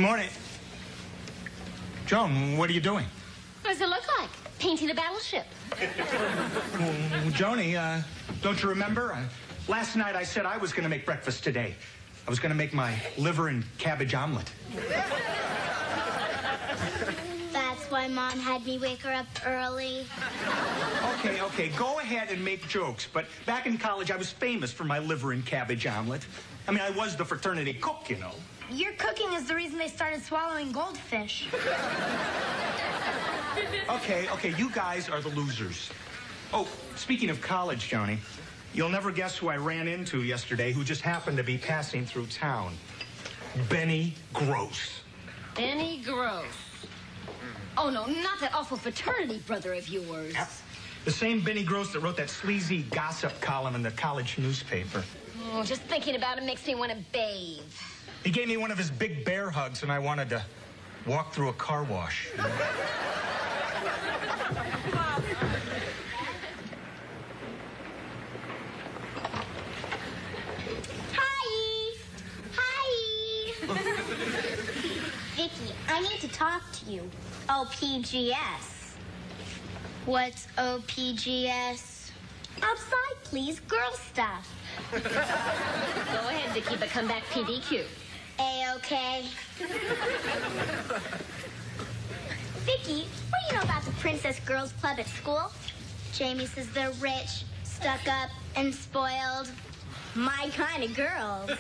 Morning. Joan, what are you doing? What does it look like? Painting a battleship. Joni, don't you remember? Last night I said I was going to make breakfast today. I was going to make my liver and cabbage omelet. That's why Mom had me wake her up early. Okay, go ahead and make jokes. But back in college, I was famous for my liver and cabbage omelet. I mean, I was the fraternity cook, you know. Your cooking is the reason they started swallowing goldfish. Okay, you guys are the losers. Oh, speaking of college, Joni, you'll never guess who I ran into yesterday who just happened to be passing through town. Benny Gross. Benny Gross. Oh, no, not that awful fraternity brother of yours. Yep. The same Benny Gross that wrote that sleazy gossip column in the college newspaper. Oh, just thinking about it makes me want to bathe. He gave me one of his big bear hugs, and I wanted to walk through a car wash. Vicky, I need to talk to you. OPGS. What's OPGS? Outside, please. Girl stuff. Go ahead, Vicky, but come back PDQ. A-okay. Vicky, what do you know about the Princess Girls Club at school? Jamie says they're rich, stuck up, and spoiled. My kind of girls.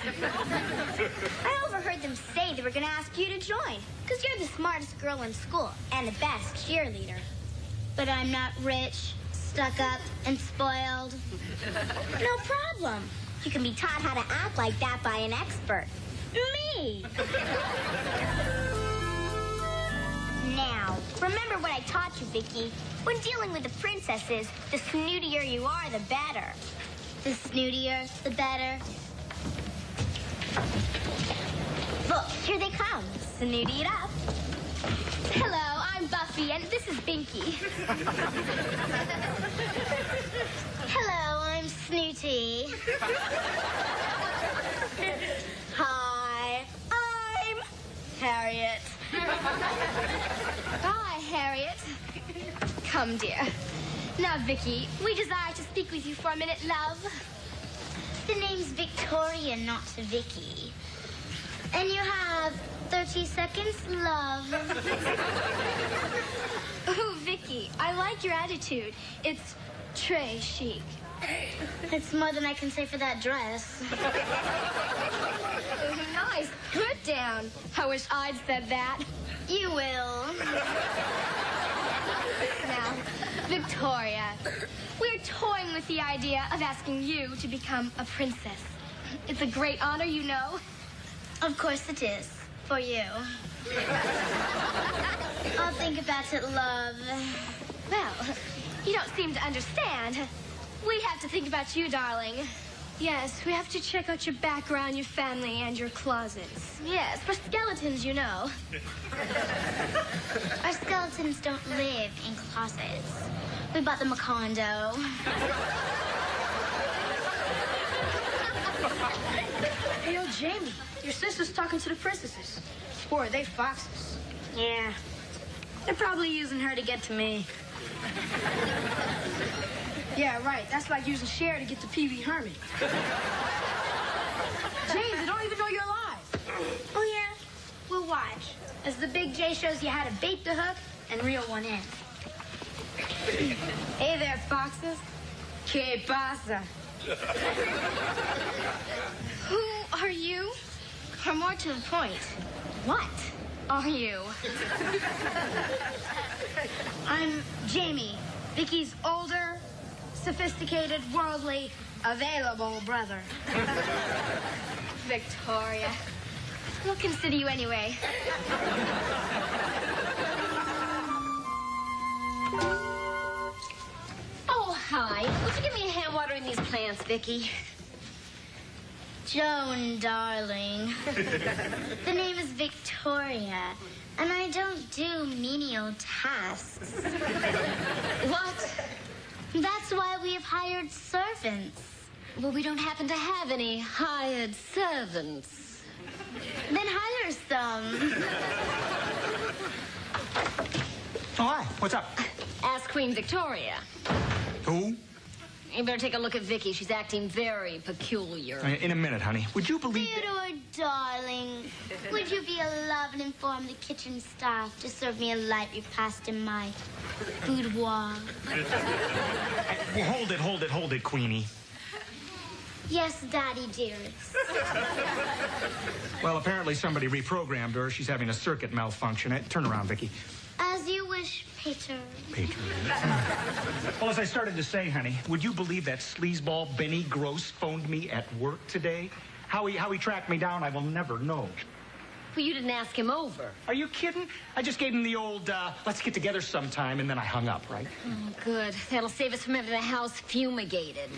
I overheard them say they were going to ask you to join, because you're the smartest girl in school and the best cheerleader. But I'm not rich, stuck up, and spoiled. No problem. You can be taught how to act like that by an expert. Me. Now, remember what I taught you, Vicky. When dealing with the princesses, the snootier you are, the better. The snootier, the better. Look, here they come. Snooty it up. Hello, I'm Buffy, and this is Binky. Hello, I'm Snooty. Hi, I'm Harriet. Hi, Harriet. Come, dear. Now, Vicky, we desire to speak with you for a minute, love. The name's Victoria, not Vicky. And you have 30 seconds, love. Oh, Vicky, I like your attitude. It's très chic. It's more than I can say for that dress. Oh, nice. Put down. I wish I'd said that. You will. Now, Victoria, we're toying with the idea of asking you to become a princess. It's a great honor, you know. Of course it is. For you. I'll think about it, love. Well, you don't seem to understand. We have to think about you, darling. Yes, we have to check out your background, your family, and your closets. Yes, for skeletons, you know. Our skeletons don't live in closets. We bought them a condo. Hey, yo, Jamie, your sister's talking to the princesses. Or are they foxes? Yeah. They're probably using her to get to me. Yeah, right. That's like using Cher to get to Pee Wee Herman. James, I don't even know you're alive. Oh, yeah? We'll watch. As the Big J shows you how to bait the hook and reel one in. Hey there, foxes. Que pasa? Who are you? Or more to the point, what are you? I'm Jamie, Vicky's older, sophisticated, worldly, available brother. Victoria. We'll consider you anyway. Oh, hi. Would you give me a hand watering these plants, Vicky? Joan, darling. The name is Victoria, and I don't do menial tasks. What? That's why we have hired servants. Well, we don't happen to have any hired servants. Then hire handsome. Oh, hi. What's up? Ask Queen Victoria. Who? You better take a look at Vicky. She's acting very peculiar. In a minute, honey. Would you believe Theodore, darling, would you be a love and inform the kitchen staff to serve me a light repast in my boudoir? Well, hold it, Queenie. Yes, Daddy dearest. Well, apparently somebody reprogrammed her. She's having a circuit malfunction. Turn around, Vicky. As you wish, Peter. Peter. Well, as I started to say, honey, would you believe that sleazeball Benny Gross phoned me at work today? How he tracked me down, I will never know. Well, you didn't ask him over. Are you kidding? I just gave him the old, let's get together sometime, and then I hung up, right? Oh, good. That'll save us from having the house fumigated.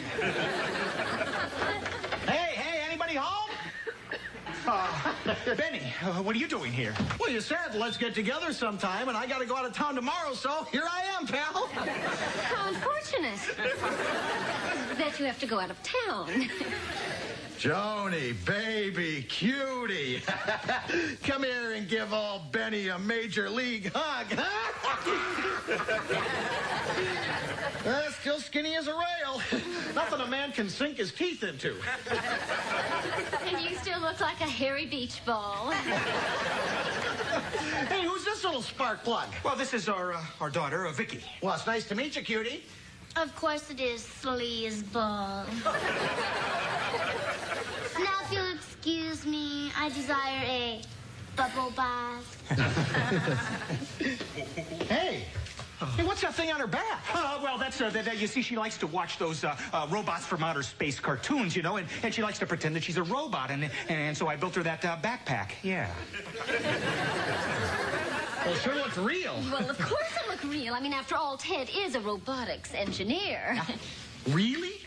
Hey, anybody home? Benny, what are you doing here? Well, you said let's get together sometime, and I got to go out of town tomorrow, so here I am, pal. How unfortunate. Bet you have to go out of town. Joni, baby, cutie. Come here and give old Benny a major league hug. Still skinny as a rail. Nothing a man can sink his teeth into. And you still look like a hairy beach ball. Hey, who's this little spark plug? Well, this is our daughter, Vicky. Well, it's nice to meet you, cutie. Of course it is, sleazeball. Now, if you'll excuse me, I desire a bubble bath. Hey, what's that thing on her back? Well, that's, you see, she likes to watch those robots from outer space cartoons, you know, and she likes to pretend that she's a robot, and so I built her that backpack, yeah. Well, sure looks real. Well, of course it look real. I mean, after all, Ted is a robotics engineer. Really?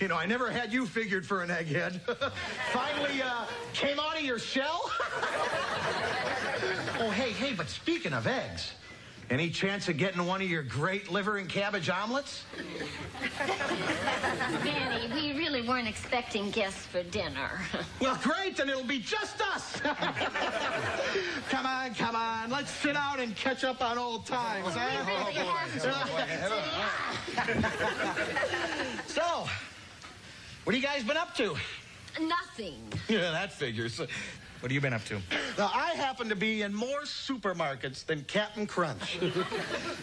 You know, I never had you figured for an egghead. Finally, came out of your shell? Oh, hey, but speaking of eggs, any chance of getting one of your great liver and cabbage omelets? Danny, we really weren't expecting guests for dinner. Well, great, then it'll be just us. Come on, let's sit down and catch up on old times, So, what have you guys been up to? Nothing. Yeah, that figures. What have you been up to? Now, I happen to be in more supermarkets than Captain Crunch.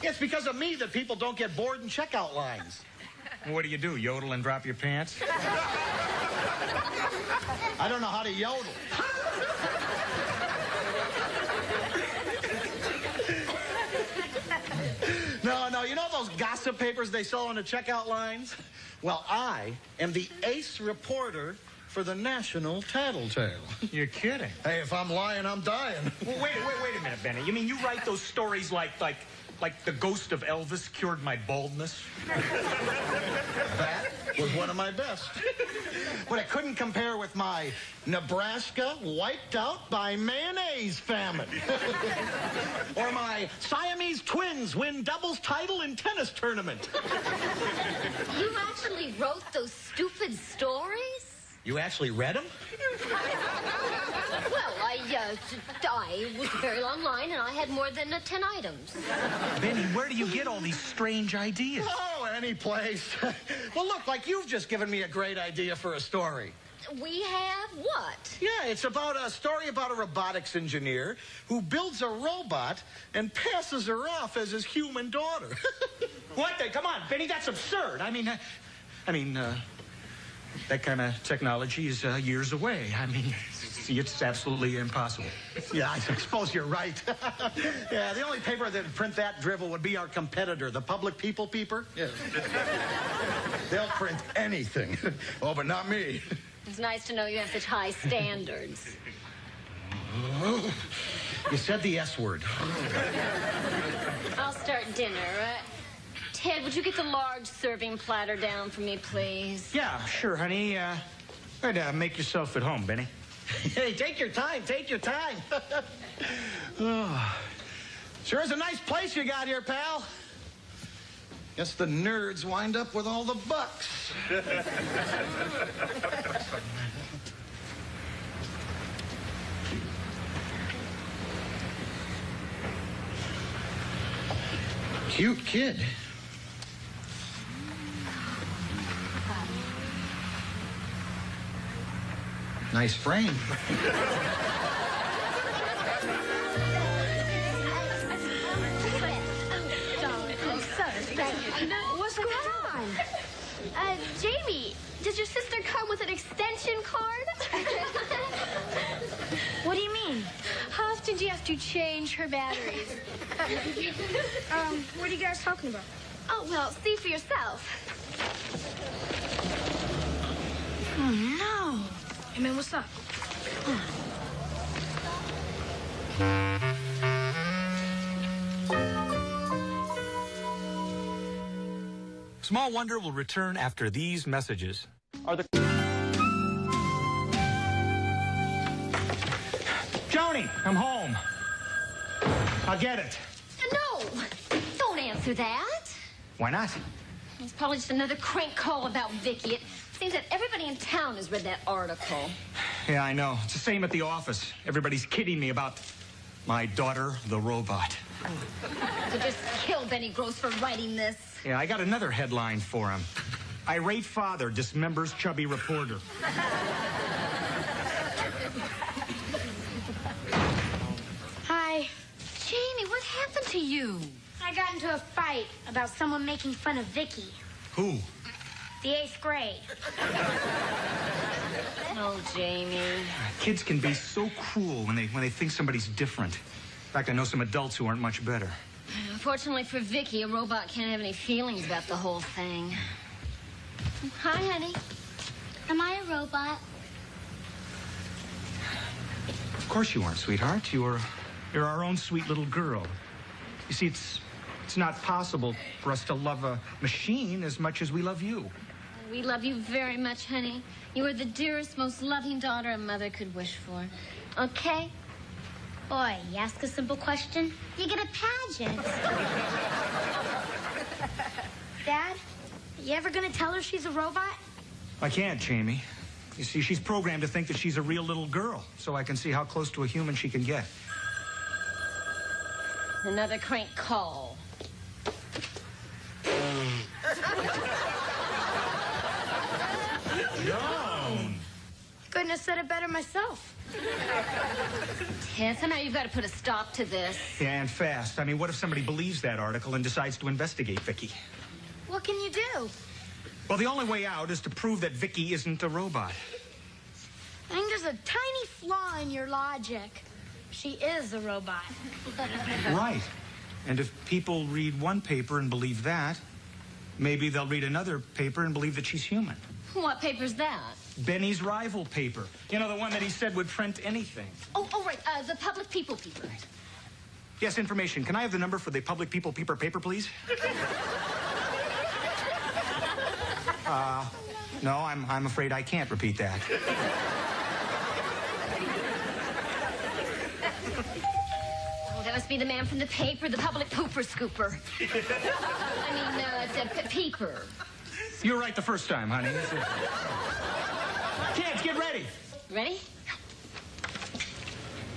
It's because of me that people don't get bored in checkout lines. What do? Yodel and drop your pants? I don't know how to yodel. No, you know those gossip papers they sell on the checkout lines? Well, I am the ace reporter for the National Tattletale. You're kidding. Hey, if I'm lying, I'm dying. Well, wait a minute, Benny. You mean you write those stories like the ghost of Elvis cured my baldness? That was one of my best. But it couldn't compare with my Nebraska wiped out by mayonnaise famine. Or my Siamese twins win doubles title in tennis tournament. You actually wrote those stupid stories? You actually read them? Well, I was a very long line, and I had more than 10 items. Benny, where do you get all these strange ideas? Oh, any place. Well, look, like you've just given me a great idea for a story. We have what? Yeah, it's about a story about a robotics engineer who builds a robot and passes her off as his human daughter. What? Come on, Benny, that's absurd. I mean, that kind of technology is years away. I mean, see, it's absolutely impossible. Yeah, I suppose you're right. Yeah, the only paper that'd print that drivel would be our competitor, the Public People Peeper. Yeah. They'll print anything. Oh, but not me. It's nice to know you have such high standards. You said the S word. I'll start dinner. Ted, would you get the large serving platter down for me, please? Yeah, sure, honey. Make yourself at home, Benny. Hey, take your time. Oh, sure is a nice place you got here, pal. Guess the nerds wind up with all the bucks. Cute kid. Nice frame. What's going on? Jamie, does your sister come with an extension cord? What do you mean? How often do you have to change her batteries? What are you guys talking about? Oh, well, see for yourself. Oh, no. Hey, man, what's up? Small Wonder will return after these messages. Joni, I'm home. I'll get it. No! Don't answer that. Why not? It's probably just another crank call about Vicky. It seems that everybody in town has read that article. Yeah, I know. It's the same at the office. Everybody's kidding me about my daughter, the robot. So just kill Benny Gross for writing this. Yeah, I got another headline for him. Irate father dismembers chubby reporter. Hi. Jamie, what happened to you? I got into a fight about someone making fun of Vicky. Who? The 8th grade. Oh, Jamie. Kids can be so cruel when they think somebody's different. In fact, I know some adults who aren't much better. Unfortunately for Vicky, a robot can't have any feelings about the whole thing. Hi, honey. Am I a robot? Of course you aren't, sweetheart. You're our own sweet little girl. You see, it's not possible for us to love a machine as much as we love you. We love you very much, honey. You are the dearest, most loving daughter a mother could wish for. Okay? Boy, you ask a simple question, you get a pageant. Dad, you ever gonna tell her she's a robot? I can't, Jamie. You see, she's programmed to think that she's a real little girl, so I can see how close to a human she can get. Another crank call. Couldn't have said it better myself. Ted, somehow you've got to put a stop to this. Yeah, and fast. I mean, what if somebody believes that article and decides to investigate Vicky? What can you do? Well, the only way out is to prove that Vicky isn't a robot. I think there's a tiny flaw in your logic. She is a robot. Right. And if people read one paper and believe that, maybe they'll read another paper and believe that she's human. What paper's that? Benny's rival paper. You know, the one that he said would print anything. Oh, right. The Public People paper. Yes, information. Can I have the number for the Public People paper, please? No, I'm afraid I can't repeat that. Oh, that must be the man from the paper, the Public Pooper Scooper. I mean, it's a peeper. You were right the first time, honey. Kids, get ready. Ready?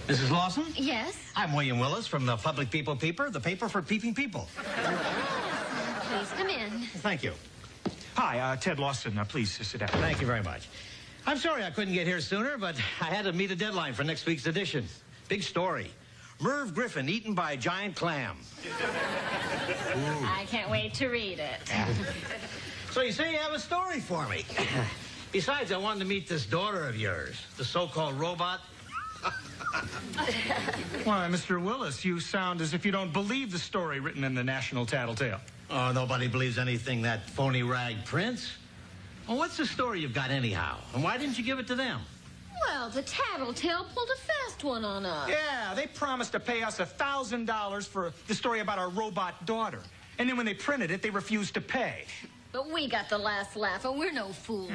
Mrs. Lawson? Yes. I'm William Willis from the Public People Peeper, the paper for peeping people. Please come in. Thank you. Hi, Ted Lawson. Please sit down. Thank you very much. I'm sorry I couldn't get here sooner, but I had to meet a deadline for next week's edition. Big story. Merv Griffin eaten by a giant clam. I can't wait to read it. So you say you have a story for me. Besides, I wanted to meet this daughter of yours, the so-called robot. Why, Mr. Willis, you sound as if you don't believe the story written in the National Tattletale. Oh, nobody believes anything that phony rag prints. Well, what's the story you've got anyhow? And why didn't you give it to them? Well, the Tattletale pulled a fast one on us. Yeah, they promised to pay us $1,000 for the story about our robot daughter. And then when they printed it, they refused to pay. But we got the last laugh, and we're no fools.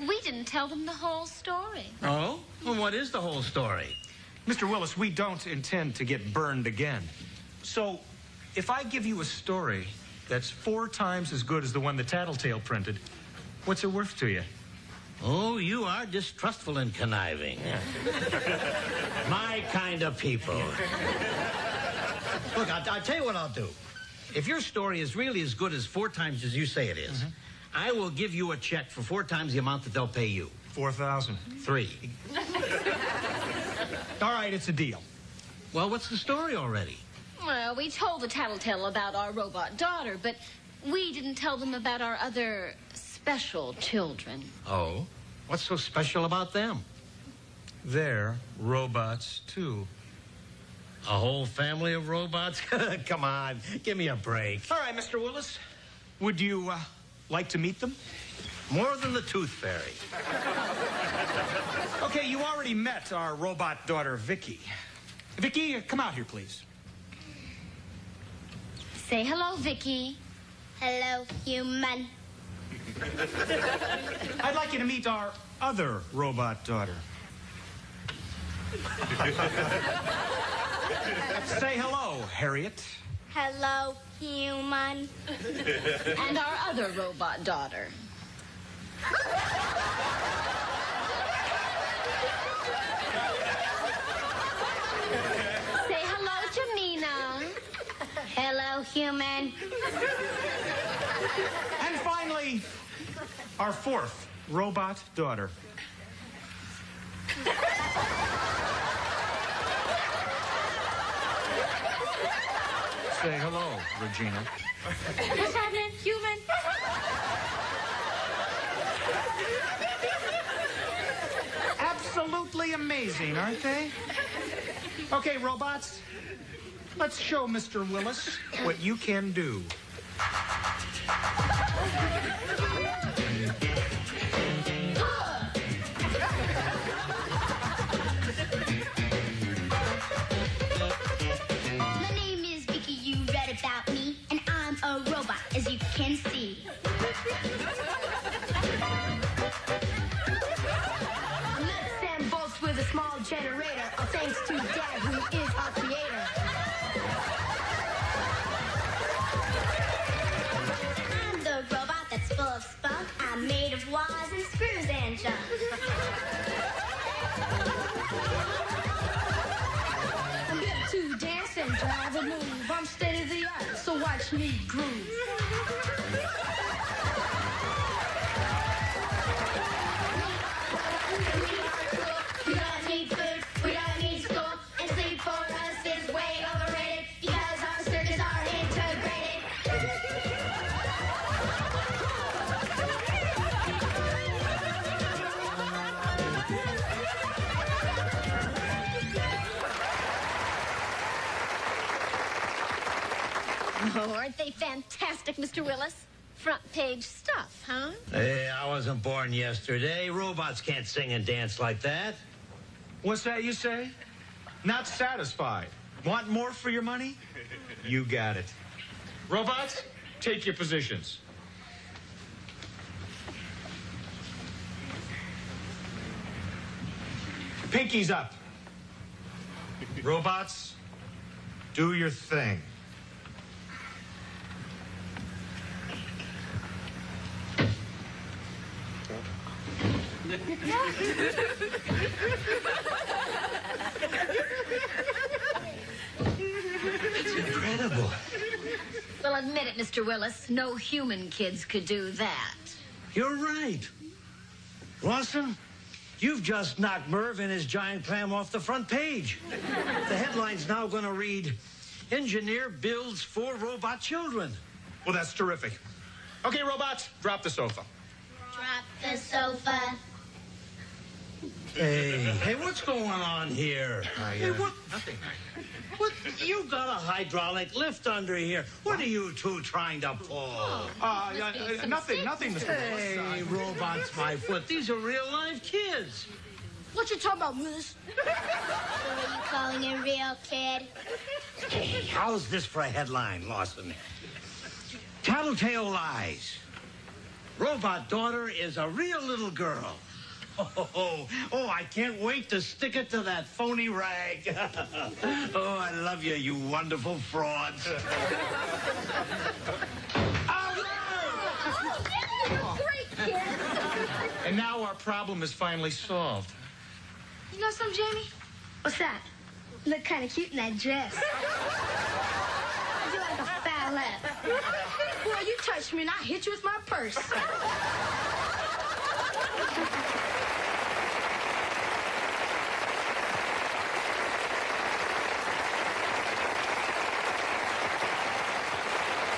We didn't tell them the whole story. Oh? Well, what is the whole story? Mr. Willis, we don't intend to get burned again. So, if I give you a story that's 4 times as good as the one the Tattletale printed, what's it worth to you? Oh, you are distrustful and conniving. My kind of people. Look, I'll tell you what I'll do. if your story is really as good as 4 times as you say it is, I will give you a check for 4 times the amount that they'll pay you. 4,000. 3. All right, it's a deal. Well, what's the story already? Well, we told the Tattletale about our robot daughter, but we didn't tell them about our other special children. Oh? What's so special about them? They're robots, too. A whole family of robots? Come on, give me a break. All right, Mr. Willis. Would you like to meet them? More than the Tooth Fairy. Okay, you already met our robot daughter, Vicky. Vicky, come out here, please. Say hello, Vicky. Hello, human. I'd like you to meet our other robot daughter. Say hello, Harriet. Hello, human. And our other robot daughter. Say hello, Jamina. Hello, human. And finally, our 4th robot daughter. Say hello, Regina. What's happening, human? Absolutely amazing, aren't they? Okay, robots, let's show Mr. Willis what you can do. My name is Vicky, you read about me, and I'm a robot, as you can see. I'm not Sam Bolts with a small generator, thanks to Dad, who is our creator. I'm the robot that's full of spunk. I'm made of wires and screws and junk. I'm built to dance and drive and move. I'm state of the art, so watch me groove. We don't need food, we don't need school, and sleep for us is way overrated because our circuits are integrated. Oh, aren't they fantastic, Mr. Willis? Front page stuff, huh? Hey, I wasn't born yesterday. Robots can't sing and dance like that. What's that you say? Not satisfied. Want more for your money? You got it. Robots, take your positions. Pinkies up. Robots, do your thing. It's incredible. Well, admit it, Mr. Willis. No human kids could do that. You're right. Lawson, you've just knocked Merv and his giant clam off the front page. The headline's now going to read, Engineer builds 4 robot children. Well, that's terrific. Okay, robots, drop the sofa. Drop the sofa. Hey, what's going on here? Hey, what? Nothing. What? You got a hydraulic lift under here. What are you two trying to pull? Nothing, Mr. Willis. Hey, robots, my foot. These are real-life kids. What you talking about, Willis? Who are you calling a real kid? Hey, how's this for a headline, Lawson? Tattletale lies. Robot daughter is a real little girl. Oh, I can't wait to stick it to that phony rag. Oh, I love you, you wonderful frauds. Great, kid. And now our problem is finally solved. You know something, Jamie? What's that? You look kind of cute in that dress. I do like a fat laugh. Boy, you touched me and I hit you with my purse.